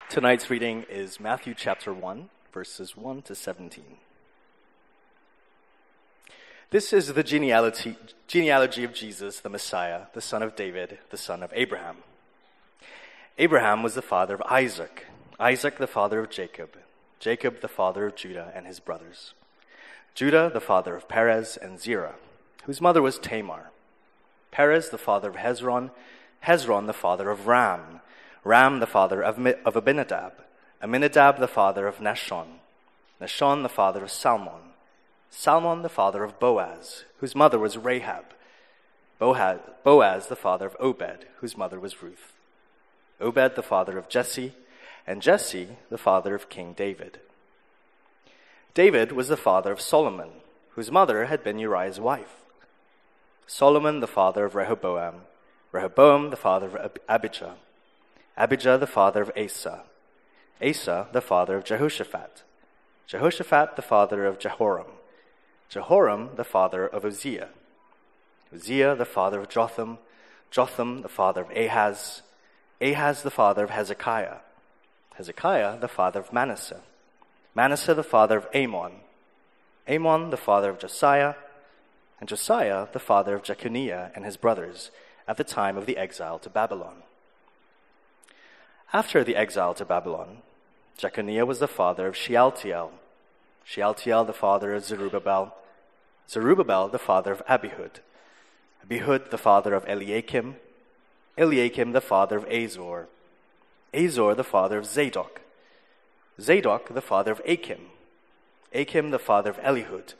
Tonight's reading is Matthew chapter 1, verses 1 to 17. This is the genealogy of Jesus, the Messiah, the son of David, the son of Abraham. Abraham was the father of Isaac, Isaac the father of Jacob, Jacob the father of Judah and his brothers, Judah the father of Perez and Zerah, whose mother was Tamar, Perez the father of Hezron, Hezron the father of Ram, Ram the father of Abinadab, Aminadab the father of Nahshon, Nahshon the father of Salmon, Salmon the father of Boaz, whose mother was Rahab, Boaz the father of Obed, whose mother was Ruth, Obed the father of Jesse, and Jesse the father of King David. David was the father of Solomon, whose mother had been Uriah's wife, Solomon the father of Rehoboam, Rehoboam the father of Abijah, Abijah the father of Asa, Asa the father of Jehoshaphat, Jehoshaphat the father of Jehoram, Jehoram the father of Uzziah, Uzziah the father of Jotham, Jotham the father of Ahaz, Ahaz the father of Hezekiah, Hezekiah the father of Manasseh, Manasseh the father of Amon, Amon the father of Josiah, and Josiah the father of Jeconiah and his brothers at the time of the exile to Babylon. After the exile to Babylon, Jeconiah was the father of Shealtiel, Shealtiel the father of Zerubbabel, Zerubbabel the father of Abihud, Abihud the father of Eliakim, Eliakim the father of Azor, Azor the father of Zadok, Zadok the father of Achim, Achim the father of Elihud,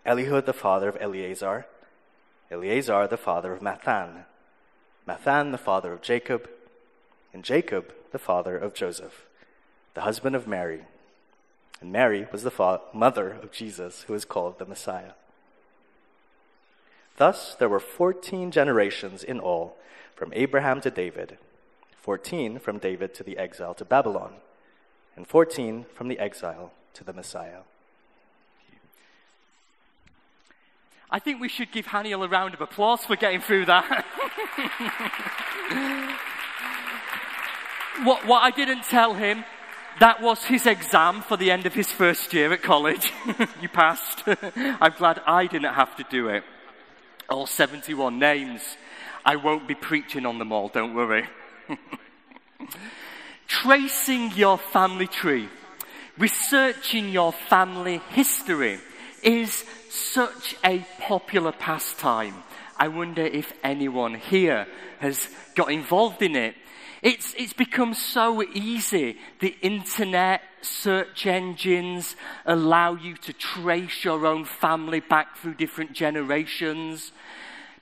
Elihud the father of Eleazar, Eleazar the father of Mathan, Mathan the father of Jacob, and Jacob the father of Joseph, the husband of Mary. And Mary was the mother of Jesus, who is called the Messiah. Thus there were 14 generations in all, from Abraham to David, 14 from David to the exile to Babylon, and 14 from the exile to the Messiah. I think we should give Haniel a round of applause for getting through that. What I didn't tell him, that was his exam for the end of his first year at college. You passed. I'm glad I didn't have to do it. All 71 names. I won't be preaching on them all, don't worry. Tracing your family tree, researching your family history is such a popular pastime. I wonder if anyone here has got involved in it. It's become so easy. The internet, search engines allow you to trace your own family back through different generations.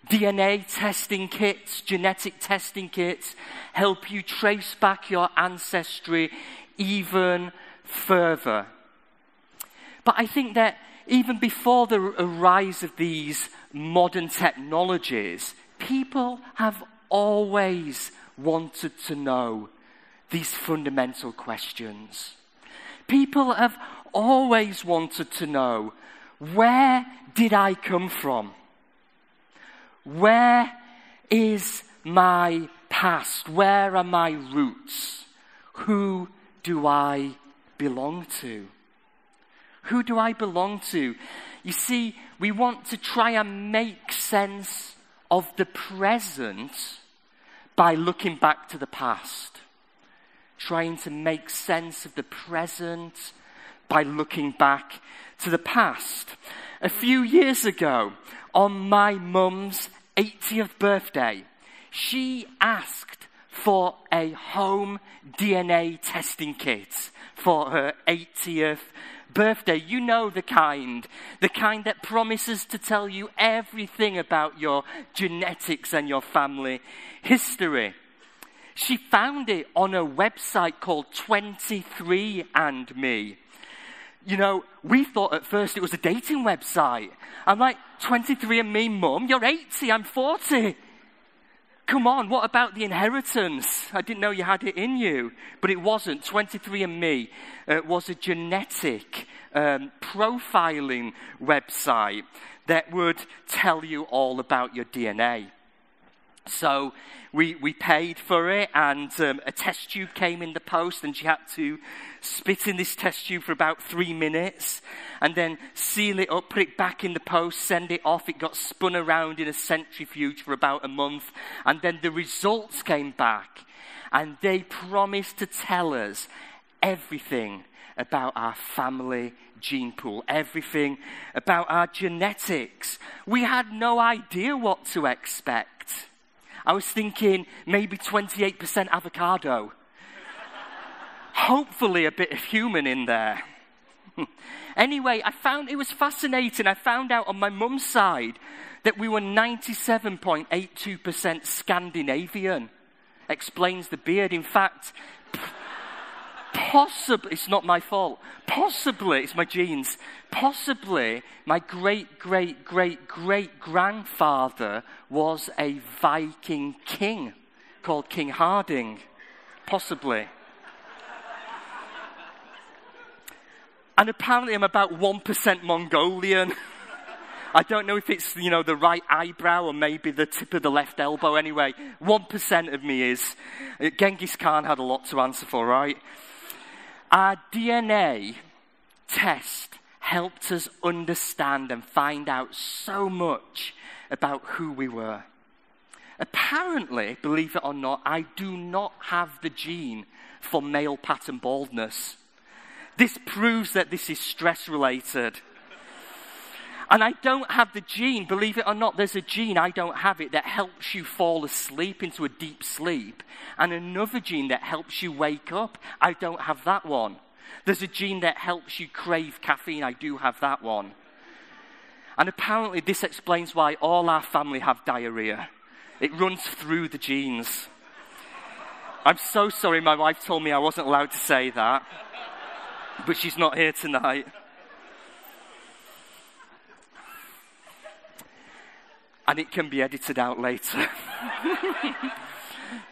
DNA testing kits, genetic testing kits help you trace back your ancestry even further. But I think that even before the rise of these modern technologies, people have always wanted to know these fundamental questions. People have always wanted to know, where did I come from? Where is my past? Where are my roots? Who do I belong to? Who do I belong to? You see, we want to try and make sense of the present by looking back to the past. Trying to make sense of the present by looking back to the past. A few years ago, on my mum's 80th birthday, she asked for a home DNA testing kit for her 80th birthday. You know the kind that promises to tell you everything about your genetics and your family history. She found it on a website called 23andMe. You know, we thought at first it was a dating website. I'm like, 23andMe, Mum, you're 80, I'm 40. Come on, what about the inheritance? I didn't know you had it in you. But it wasn't. 23andMe was a genetic profiling website that would tell you all about your DNA. So we paid for it, and a test tube came in the post, and she had to spit in this test tube for about 3 minutes, and then seal it up, put it back in the post, send it off. It got spun around in a centrifuge for about a month, and then the results came back, and they promised to tell us everything about our family gene pool, everything about our genetics. We had no idea what to expect. I was thinking maybe 28% avocado. Hopefully a bit of human in there. Anyway, I found it was fascinating. I found out on my mum's side that we were 97.82% Scandinavian. Explains the beard. In fact, possibly, it's not my fault. Possibly, it's my genes. Possibly, my great-great-great-great-grandfather was a Viking king called King Harding. Possibly. And apparently I'm about 1% Mongolian. I don't know if it's, the right eyebrow or maybe the tip of the left elbow. Anyway, 1% of me is. Genghis Khan had a lot to answer for, right? Our DNA test helped us understand and find out so much about who we were. Apparently, believe it or not, I do not have the gene for male pattern baldness. This proves that this is stress-related. And I don't have the gene, believe it or not, there's a gene, I don't have it, that helps you fall asleep into a deep sleep. And another gene that helps you wake up, I don't have that one. There's a gene that helps you crave caffeine, I do have that one. And apparently this explains why all our family have diarrhea. It runs through the genes. I'm so sorry, my wife told me I wasn't allowed to say that. But she's not here tonight. And it can be edited out later.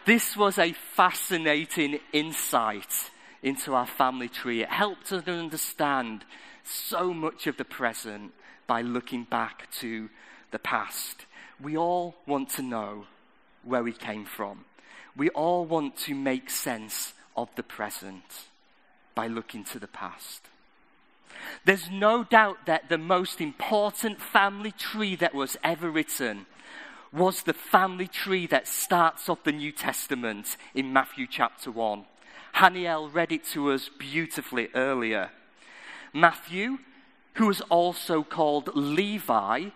This was a fascinating insight into our family tree. It helped us understand so much of the present by looking back to the past. We all want to know where we came from. We all want to make sense of the present by looking to the past. There's no doubt that the most important family tree that was ever written was the family tree that starts off the New Testament in Matthew chapter 1. Haniel read it to us beautifully earlier. Matthew, who was also called Levi,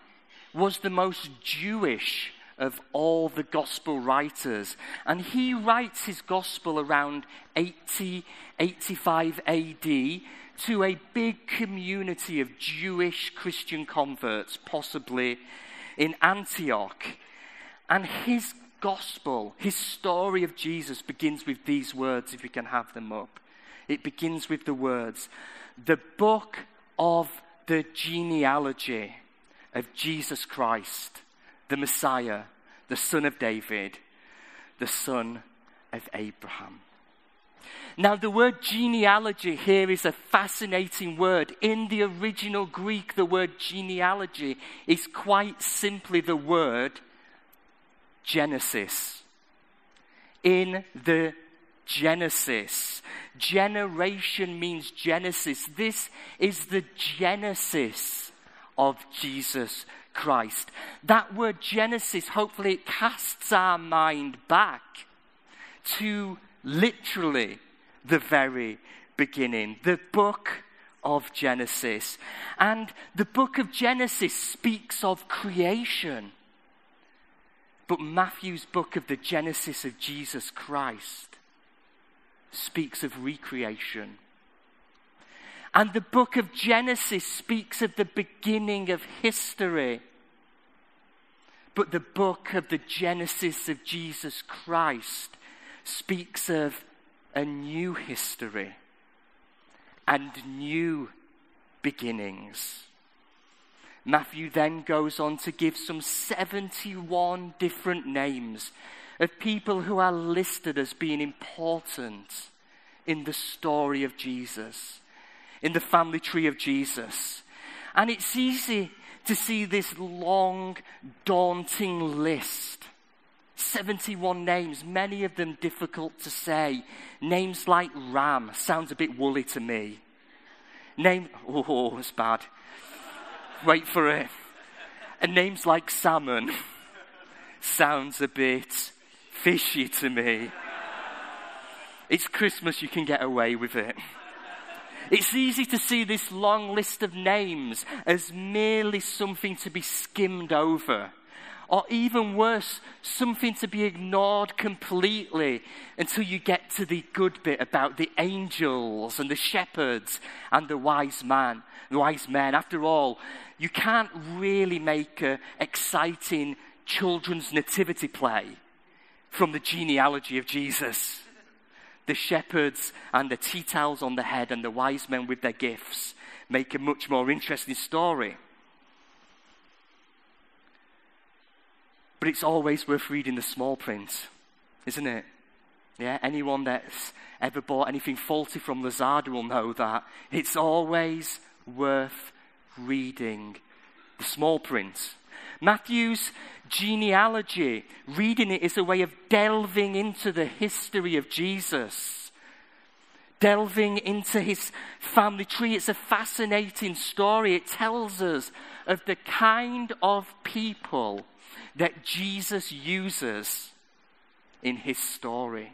was the most Jewish of all the gospel writers. And he writes his gospel around 85 AD to a big community of Jewish Christian converts, possibly in Antioch. And his gospel, his story of Jesus begins with these words, if we can have them up. It begins with the words, the book of the genealogy of Jesus Christ, the Messiah, the son of David, the son of Abraham. Now, the word genealogy here is a fascinating word. In the original Greek, the word genealogy is quite simply the word Genesis. In the Genesis. Generation means Genesis. This is the Genesis of Jesus Christ. That word Genesis, hopefully it casts our mind back to literally the very beginning. The book of Genesis. And the book of Genesis speaks of creation. But Matthew's book of the Genesis of Jesus Christ speaks of recreation. And the book of Genesis speaks of the beginning of history. But the book of the Genesis of Jesus Christ speaks of a new history and new beginnings. Matthew then goes on to give some 71 different names of people who are listed as being important in the story of Jesus, in the family tree of Jesus. And it's easy to see this long, daunting list 71 names, many of them difficult to say. Names like Ram sounds a bit woolly to me. It's bad. Wait for it. And names like Salmon sounds a bit fishy to me. It's Christmas, you can get away with it. It's easy to see this long list of names as merely something to be skimmed over. Or even worse, something to be ignored completely until you get to the good bit about the angels and the shepherds and the wise men. After all, you can't really make an exciting children's nativity play from the genealogy of Jesus. The shepherds and the tea towels on the head and the wise men with their gifts make a much more interesting story. But it's always worth reading the small print, isn't it? Yeah, anyone that's ever bought anything faulty from Lazada will know that. It's always worth reading the small print. Matthew's genealogy, reading it is a way of delving into the history of Jesus. Delving into his family tree. It's a fascinating story. It tells us of the kind of people that Jesus uses in his story.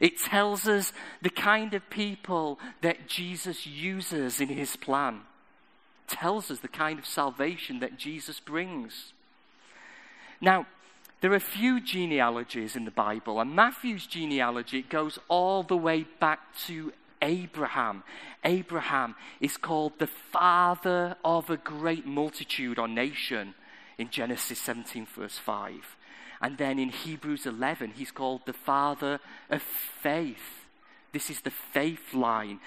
It tells us the kind of people that Jesus uses in his plan. It tells us the kind of salvation that Jesus brings. Now, there are a few genealogies in the Bible, and Matthew's genealogy goes all the way back to Abraham. Abraham is called the father of a great multitude or nation in Genesis 17, verse 5. And then in Hebrews 11, he's called the father of faith. This is the faith line,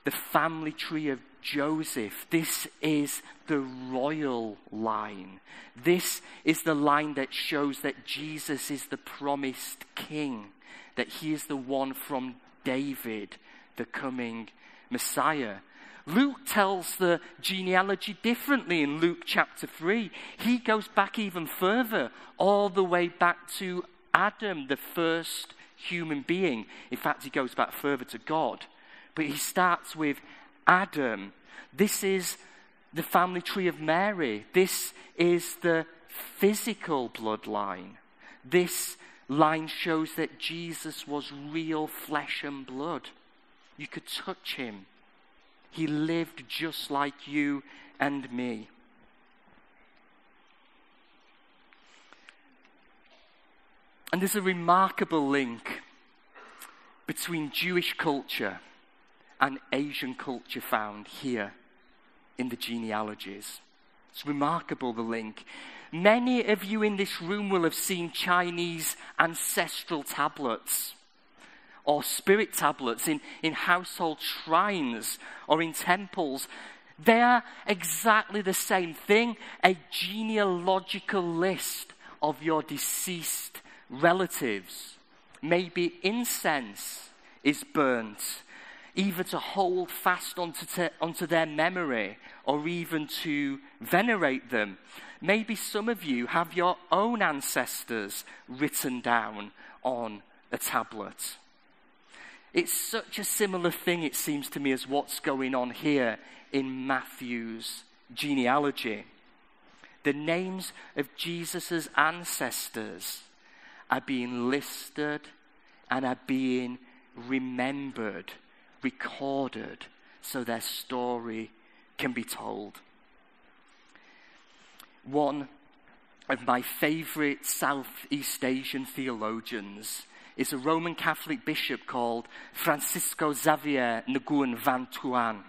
the family tree of Joseph. This is the royal line. This is the line that shows that Jesus is the promised king, that he is the one from David, the coming Messiah. Luke tells the genealogy differently in Luke chapter 3. He goes back even further, all the way back to Adam, the first human being. In fact, he goes back further to God. But he starts with Adam. This is the family tree of Mary. This is the physical bloodline. This line shows that Jesus was real flesh and blood. You could touch him. He lived just like you and me. And there's a remarkable link between Jewish culture and Asian culture found here in the genealogies. It's remarkable, the link. Many of you in this room will have seen Chinese ancestral tablets or spirit tablets in household shrines or in temples. They are exactly the same thing, a genealogical list of your deceased relatives. Maybe incense is burnt, either to hold fast onto their memory or even to venerate them. Maybe some of you have your own ancestors written down on a tablet. It's such a similar thing, it seems to me, as what's going on here in Matthew's genealogy. The names of Jesus' ancestors are being listed and are being remembered, recorded, so their story can be told. One of my favorite Southeast Asian theologians is a Roman Catholic bishop called Francisco Xavier Nguyen Van Thuan.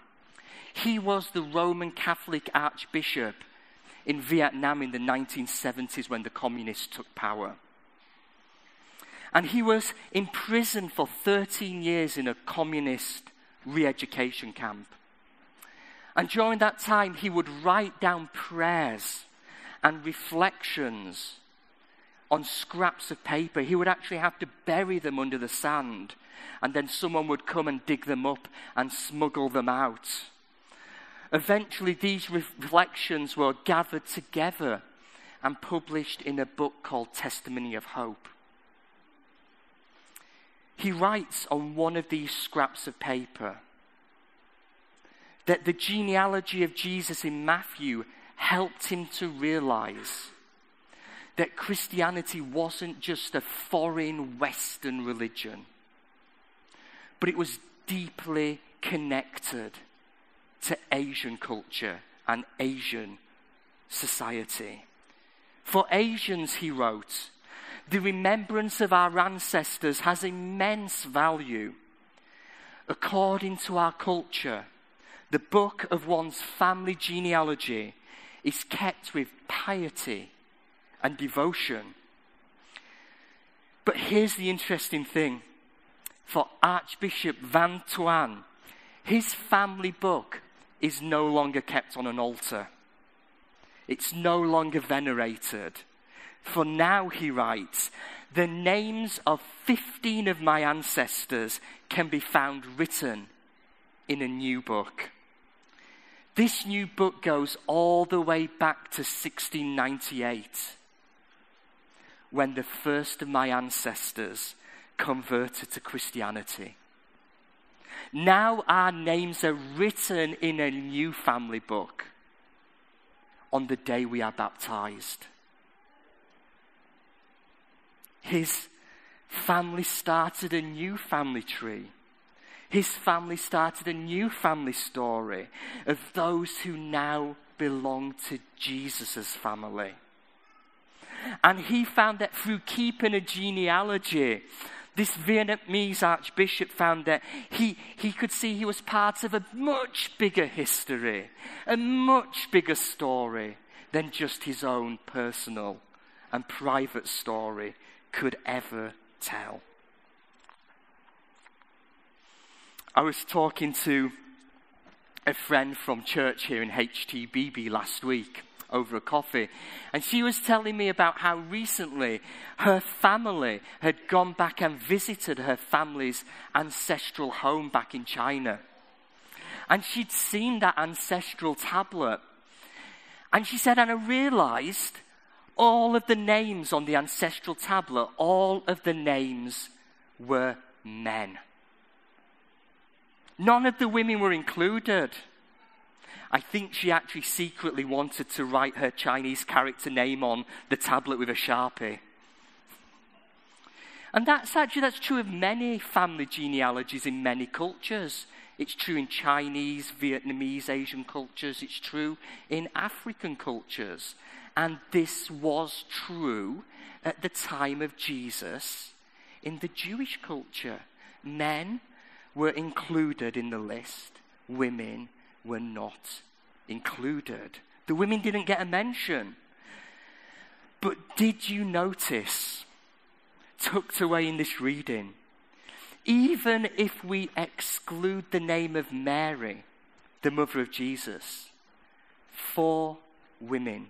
He was the Roman Catholic Archbishop in Vietnam in the 1970s when the communists took power. And he was imprisoned for 13 years in a communist re-education camp. And during that time, he would write down prayers and reflections on scraps of paper. He would actually have to bury them under the sand, and then someone would come and dig them up and smuggle them out. Eventually, these reflections were gathered together and published in a book called Testimony of Hope. he writes on one of these scraps of paper that the genealogy of Jesus in Matthew helped him to realize that Christianity wasn't just a foreign Western religion, but it was deeply connected to Asian culture and Asian society. For Asians, he wrote, the remembrance of our ancestors has immense value. According to our culture, the book of one's family genealogy is kept with piety and devotion. But here's the interesting thing. For Archbishop Van Tuan, his family book is no longer kept on an altar. It's no longer venerated. For now, he writes, the names of 15 of my ancestors can be found written in a new book. This new book goes all the way back to 1698, when the first of my ancestors converted to Christianity. Now our names are written in a new family book on the day we are baptized. His family started a new family tree. His family started a new family story of those who now belong to Jesus' family. And he found that through keeping a genealogy, this Vietnamese archbishop found that he could see he was part of a much bigger history, a much bigger story than just his own personal and private story could ever tell. I was talking to a friend from church here in HTBB last week over a coffee, and she was telling me about how recently her family had gone back and visited her family's ancestral home back in China. And she'd seen that ancestral tablet. And she said, and I realized all of the names on the ancestral tablet, all of the names were men. None of the women were included. I think she actually secretly wanted to write her Chinese character name on the tablet with a Sharpie. And that's true of many family genealogies in many cultures. It's true in Chinese, Vietnamese, Asian cultures. It's true in African cultures. And this was true at the time of Jesus in the Jewish culture. Men were included in the list. Women were not included. The women didn't get a mention. But did you notice, tucked away in this reading, even if we exclude the name of Mary, the mother of Jesus, 4 women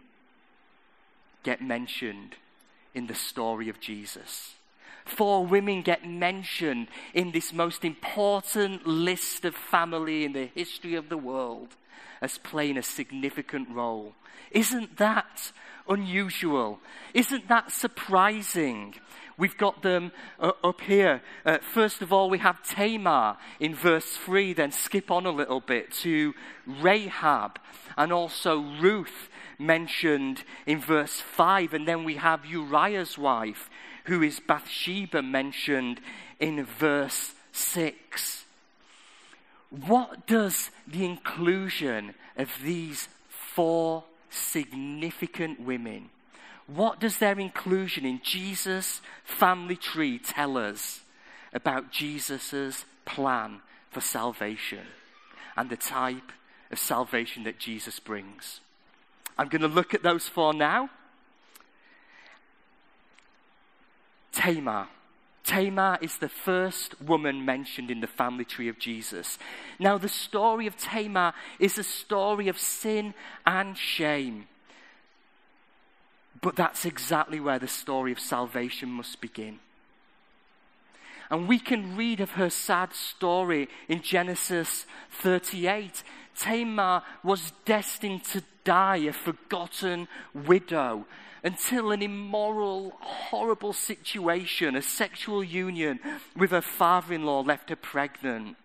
get mentioned in the story of Jesus. 4 women get mentioned in this most important list of family in the history of the world as playing a significant role. Isn't that unusual? Isn't that surprising? We've got them up here. First of all, we have Tamar in verse 3, then skip on a little bit to Rahab, and also Ruth mentioned in verse 5, and then we have Uriah's wife, who is Bathsheba, mentioned in verse 6. What does the inclusion of these 4 significant women, what does their inclusion in Jesus' family tree tell us about Jesus' plan for salvation and the type of salvation that Jesus brings? I'm going to look at those 4 now. Tamar. Tamar is the first woman mentioned in the family tree of Jesus. Now, the story of Tamar is a story of sin and shame. But that's exactly where the story of salvation must begin. And we can read of her sad story in Genesis 38. Tamar was destined to die a forgotten widow until an immoral, horrible situation, a sexual union with her father-in-law left her pregnant.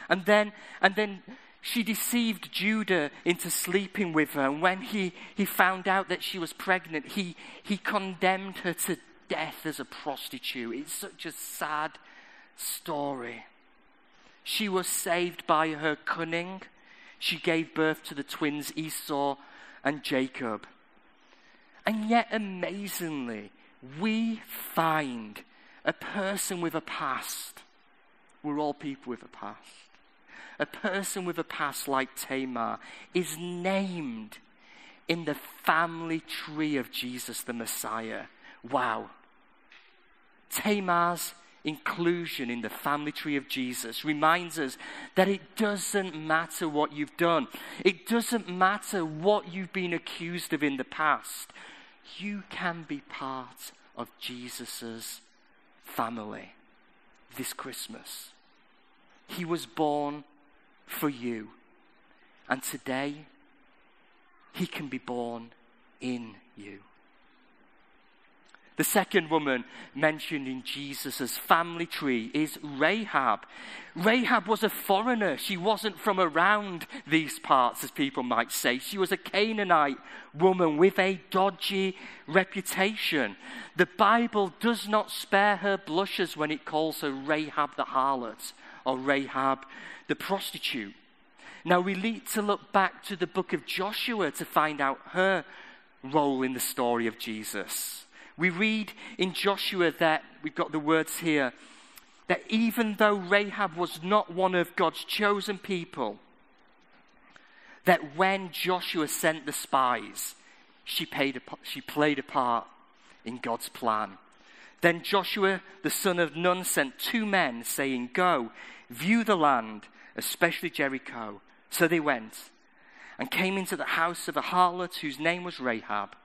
And then she deceived Judah into sleeping with her. And when he found out that she was pregnant, he condemned her to death as a prostitute. It's such a sad story. She was saved by her cunning. She gave birth to the twins Esau and Jacob. And yet, amazingly, we find a person with a past. We're all people with a past. A person with a past like Tamar is named in the family tree of Jesus the Messiah. Wow. Tamar's inclusion in the family tree of Jesus reminds us that it doesn't matter what you've done. It doesn't matter what you've been accused of in the past. You can be part of Jesus' family this Christmas. He was born for you. And today, he can be born in you. The second woman mentioned in Jesus' family tree is Rahab. Rahab was a foreigner. She wasn't from around these parts, as people might say. She was a Canaanite woman with a dodgy reputation. The Bible does not spare her blushes when it calls her Rahab the harlot or Rahab the prostitute. Now we need to look back to the book of Joshua to find out her role in the story of Jesus. We read in Joshua that, we've got the words here, that even though Rahab was not one of God's chosen people, that when Joshua sent the spies, she played a part in God's plan. Then Joshua, the son of Nun, sent 2 men saying, "Go, view the land, especially Jericho." So they went and came into the house of a harlot whose name was Rahab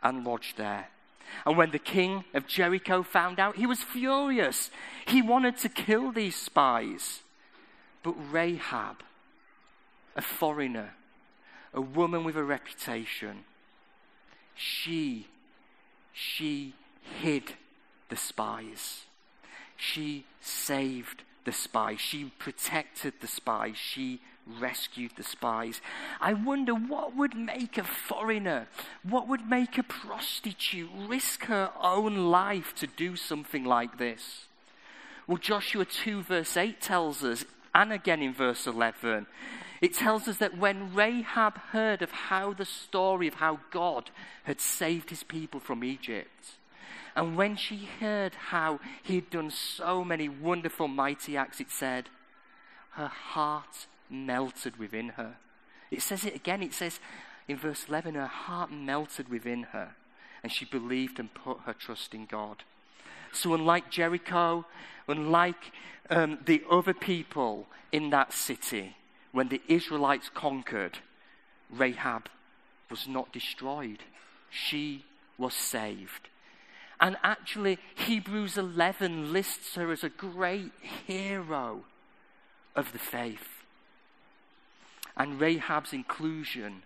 and lodged there. And when the king of Jericho found out, he was furious. He wanted to kill these spies. But Rahab, a foreigner, a woman with a reputation, she hid the spies. She saved the spies. She protected the spies. She rescued the spies. I wonder what would make a foreigner, what would make a prostitute risk her own life to do something like this? Well, Joshua 2 verse 8 tells us, and again in verse 11, it tells us that when Rahab heard of the story of how God had saved his people from Egypt, and when she heard how he had done so many wonderful, mighty acts, it said, her heart melted within her. It says it again. It says in verse 11, her heart melted within her, and she believed and put her trust in God. So unlike Jericho, unlike the other people in that city, when the Israelites conquered, Rahab was not destroyed. She was saved. And actually, Hebrews 11 lists her as a great hero of the faith. And Rahab's inclusion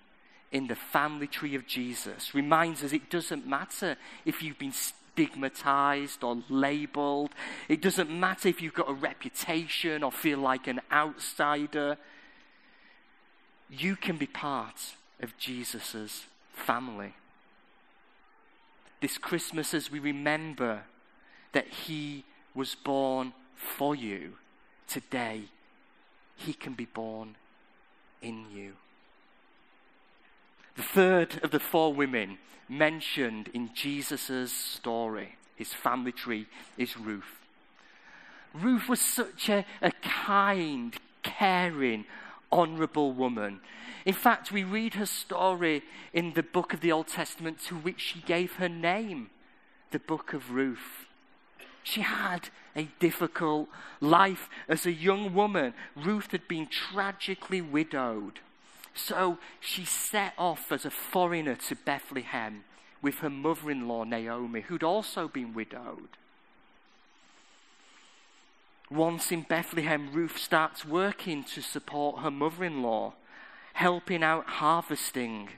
in the family tree of Jesus reminds us it doesn't matter if you've been stigmatized or labeled. It doesn't matter if you've got a reputation or feel like an outsider. You can be part of Jesus' family. This Christmas, as we remember that he was born for you, today he can be born in you. The third of the 4 women mentioned in Jesus' story, his family tree, is Ruth. Ruth was such a kind, caring, honorable woman. In fact, we read her story in the book of the Old Testament to which she gave her name, the book of Ruth. She had a difficult life as a young woman. Ruth had been tragically widowed. So she set off as a foreigner to Bethlehem with her mother-in-law Naomi, who'd also been widowed. Once in Bethlehem, Ruth starts working to support her mother-in-law helping out harvesting,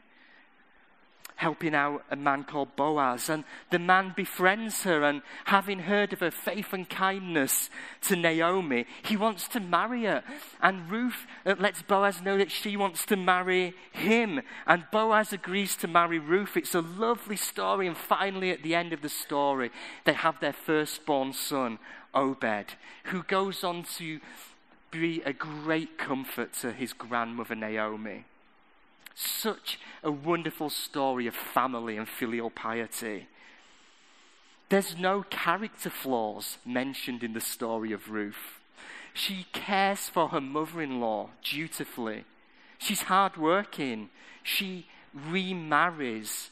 helping out a man called Boaz. And the man befriends her, and having heard of her faith and kindness to Naomi, he wants to marry her. And Ruth lets Boaz know that she wants to marry him. And Boaz agrees to marry Ruth. It's a lovely story. And finally, at the end of the story, they have their firstborn son, Obed, who goes on to be a great comfort to his grandmother, Naomi. Such a wonderful story of family and filial piety. There's no character flaws mentioned in the story of Ruth. She cares for her mother-in-law dutifully. She's hardworking. She remarries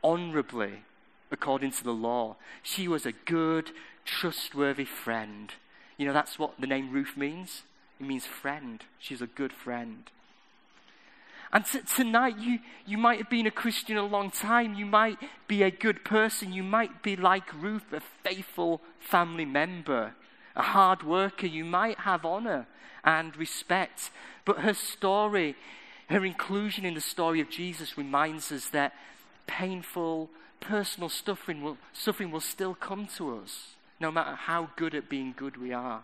honorably according to the law. She was a good, trustworthy friend. You know, that's what the name Ruth means. It means friend. She's a good friend. And tonight, you might have been a Christian a long time. You might be a good person. You might be like Ruth, a faithful family member, a hard worker. You might have honor and respect. But her story, her inclusion in the story of Jesus reminds us that painful, personal suffering will still come to us, no matter how good at being good we are.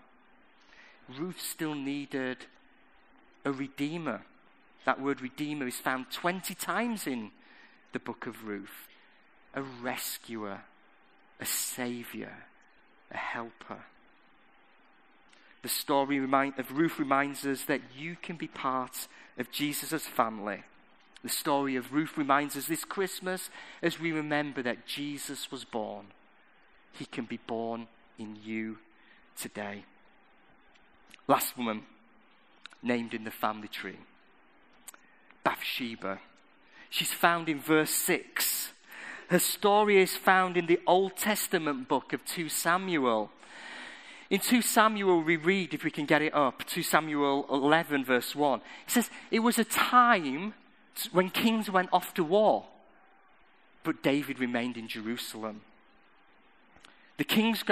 Ruth still needed a redeemer. That word redeemer is found 20 times in the book of Ruth. A rescuer, a savior, a helper. The story of Ruth reminds us that you can be part of Jesus' family. The story of Ruth reminds us this Christmas, as we remember that Jesus was born. He can be born in you today. Last woman named in the family tree, Bathsheba. She's found in verse 6. Her story is found in the Old Testament book of 2 Samuel. In 2 Samuel we read, if we can get it up, 2 Samuel 11 verse 1. It says, it was a time when kings went off to war, but David remained in Jerusalem. The kings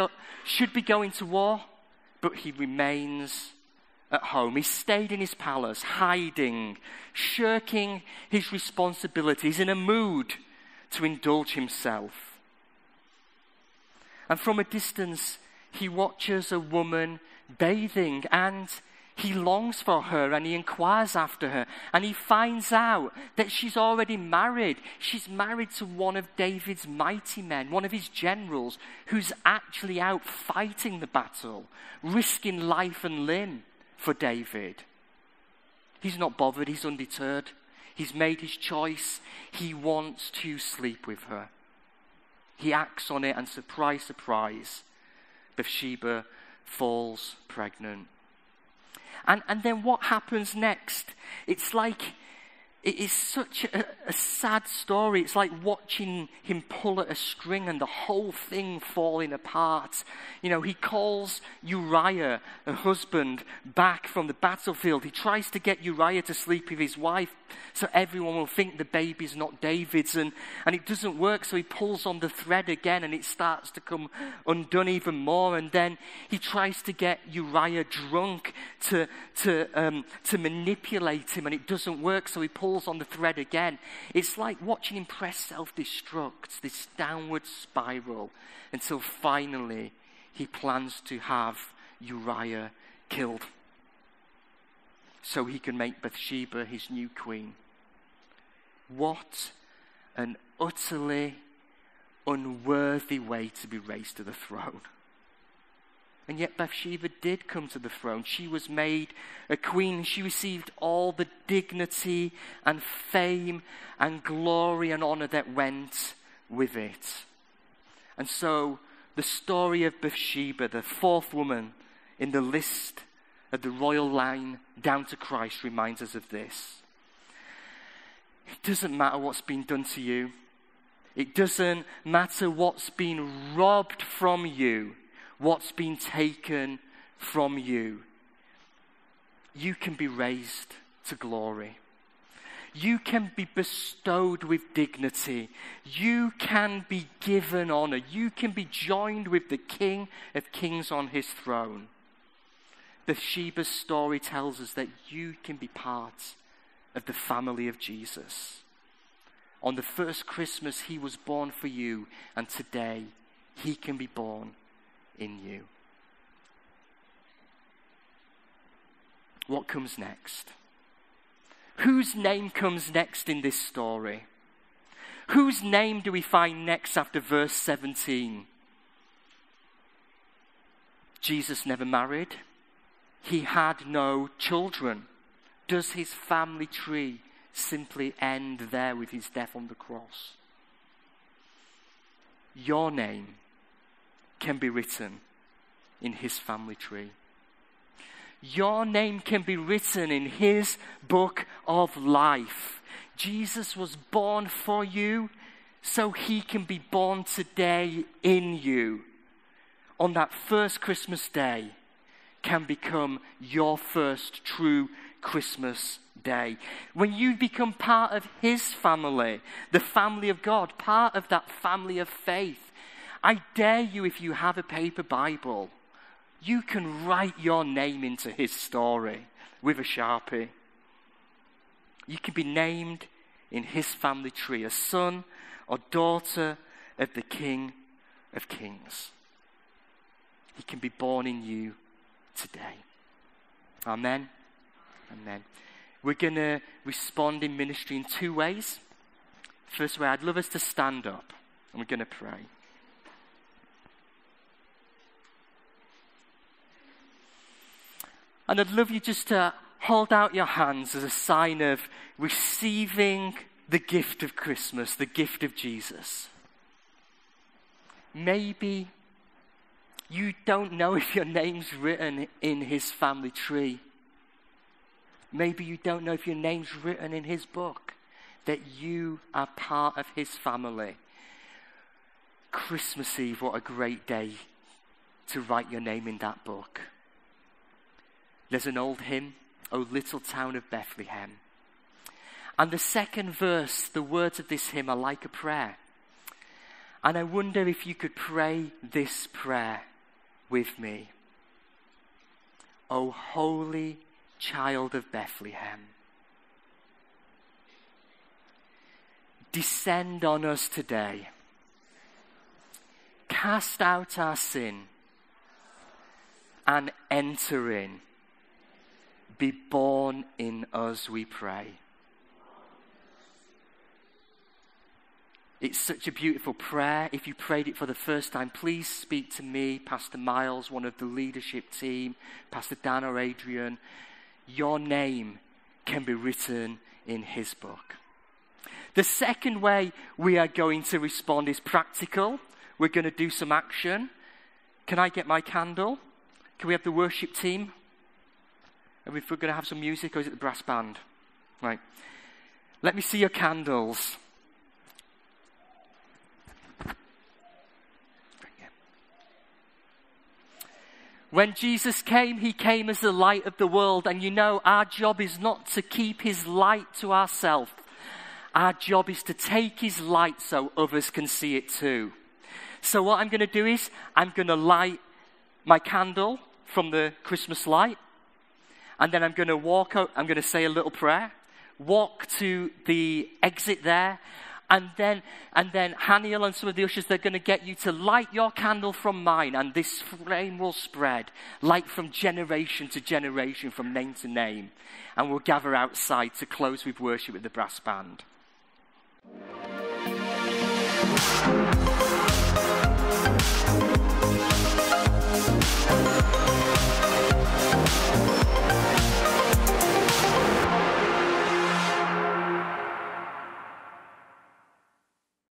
should be going to war, but he remains at home. He stayed in his palace, hiding, shirking his responsibilities, in a mood to indulge himself. And from a distance, he watches a woman bathing, and he longs for her, and he inquires after her, and he finds out that she's already married. She's married to one of David's mighty men, one of his generals, who's actually out fighting the battle, risking life and limb for David. He's not bothered, he's undeterred. He's made his choice. He wants to sleep with her. He acts on it, and surprise, surprise, Bathsheba falls pregnant. And then what happens next? It's like, it is such a sad story. It's like watching him pull at a string and the whole thing falling apart. You know, he calls Uriah, a husband, back from the battlefield. He tries to get Uriah to sleep with his wife so everyone will think the baby's not David's. And it doesn't work, so he pulls on the thread again and it starts to come undone even more. And then he tries to get Uriah drunk to manipulate him, and it doesn't work, so he pulls on the thread again. It's like watching him press self-destruct, this downward spiral, until finally he plans to have Uriah killed so he can make Bathsheba his new queen. What an utterly unworthy way to be raised to the throne. And yet Bathsheba did come to the throne. She was made a queen. She received all the dignity and fame and glory and honor that went with it. And so the story of Bathsheba, the fourth woman in the list of the royal line down to Christ, reminds us of this. It doesn't matter what's been done to you. It doesn't matter what's been robbed from you, what's been taken from you. You can be raised to glory. You can be bestowed with dignity. You can be given honor. You can be joined with the King of Kings on his throne. Bathsheba's story tells us that you can be part of the family of Jesus. On the first Christmas, he was born for you, and today he can be born in you. What comes next? Whose name comes next in this story? Whose name do we find next after verse 17? Jesus never married. He had no children. Does his family tree simply end there with his death on the cross? Your name can be written in his family tree. Your name can be written in his book of life. Jesus was born for you, so he can be born today in you. On that first Christmas day, can become your first true Christmas day. When you become part of his family, the family of God, part of that family of faith, I dare you, if you have a paper Bible, you can write your name into his story with a Sharpie. You can be named in his family tree, a son or daughter of the King of Kings. He can be born in you today. Amen. Amen. We're going to respond in ministry in two ways. First way, I'd love us to stand up and we're going to pray. And I'd love you just to hold out your hands as a sign of receiving the gift of Christmas, the gift of Jesus. Maybe you don't know if your name's written in his family tree. Maybe you don't know if your name's written in his book, that you are part of his family. Christmas Eve, what a great day to write your name in that book. There's an old hymn, O Little Town of Bethlehem. And the second verse, the words of this hymn are like a prayer. And I wonder if you could pray this prayer with me. O holy child of Bethlehem, descend on us today. Cast out our sin and enter in. Be born in us, we pray. It's such a beautiful prayer. If you prayed it for the first time, please speak to me, Pastor Miles, one of the leadership team, Pastor Dan or Adrian. Your name can be written in his book. The second way we are going to respond is practical. We're going to do some action. Can I get my candle? Can we have the worship team? And if we're going to have some music, or is it the brass band? Right. Let me see your candles. When Jesus came, he came as the light of the world. And you know, our job is not to keep his light to ourselves. Our job is to take his light so others can see it too. So what I'm going to do is, I'm going to light my candle from the Christmas light. And then I'm going to walk out, I'm going to say a little prayer, walk to the exit there, and then Haniel and some of the ushers, they're going to get you to light your candle from mine, and this flame will spread, light from generation to generation, from name to name. And we'll gather outside to close with worship with the brass band.